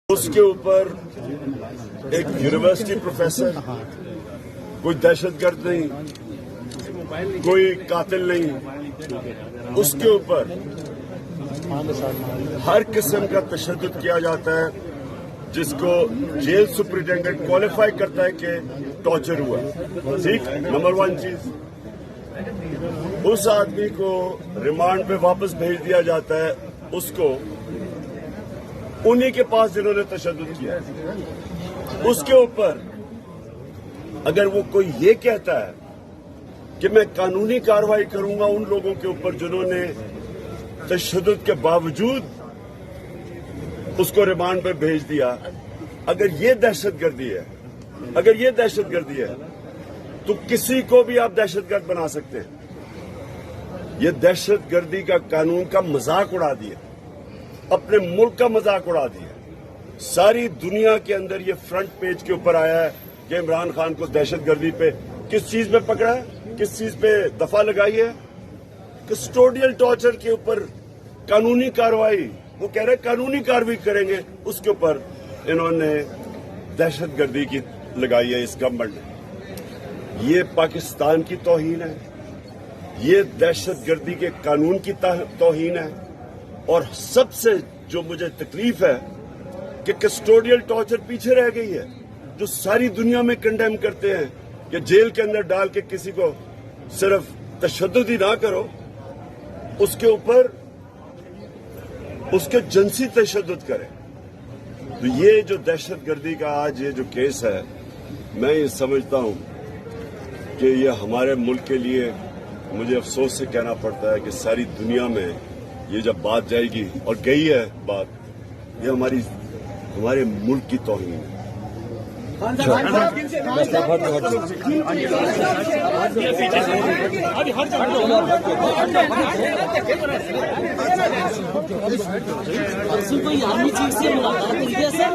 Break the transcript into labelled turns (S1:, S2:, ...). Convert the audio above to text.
S1: उसके ऊपर एक यूनिवर्सिटी प्रोफेसर, कोई दहशतगर्द नहीं, कोई कातिल नहीं, उसके ऊपर हर किस्म का तशद्दुद किया जाता है, जिसको जेल सुपरिटेंडेंट क्वालिफाई करता है कि टॉर्चर हुआ। ठीक, नंबर 1 चीज, उस आदमी को रिमांड पे वापस भेज दिया जाता है, उसको उन्हीं के पास जिन्होंने तशद्दुद किया है। उसके ऊपर अगर वो कोई ये कहता है कि मैं कानूनी कार्रवाई करूंगा उन लोगों के ऊपर जिन्होंने तशद्दुद के बावजूद उसको रिमांड पे भेज दिया, अगर ये दहशतगर्दी है, तो किसी को भी आप दहशतगर्द बना सकते हैं। ये दहशतगर्दी का कानून का मजाक उड़ा दिया, अपने मुल्क का मजाक उड़ा दिया। सारी दुनिया के अंदर ये फ्रंट पेज के ऊपर आया है कि इमरान खान को दहशतगर्दी पे किस चीज पे पकड़ा है, किस चीज पे दफा लगाई है, कस्टोडियल टॉर्चर के ऊपर कानूनी कार्रवाई। वो कह रहे कानूनी कार्रवाई करेंगे, उसके ऊपर इन्होंने दहशतगर्दी की लगाई है इस गवर्नमेंट ने। ये पाकिस्तान की तौहीन है, ये दहशतगर्दी के कानून की तौहीन है। और सबसे जो मुझे तकलीफ है कि कस्टोडियल टॉर्चर पीछे रह गई है, जो सारी दुनिया में कंडेम करते हैं कि जेल के अंदर डाल के किसी को सिर्फ तशद्दुद ही ना करो, उसके ऊपर उसके जिनसी तशद्दुद करें। तो ये जो दहशतगर्दी का आज ये जो केस है, मैं ये समझता हूं कि ये हमारे मुल्क के लिए मुझे अफसोस से कहना पड़ता है कि सारी दुनिया में ये जब बात जाएगी, और गई है बात, ये हमारे मुल्क की तौहीन है।
S2: कोई आर्मी चीफ से मुलाकात हुई है सर?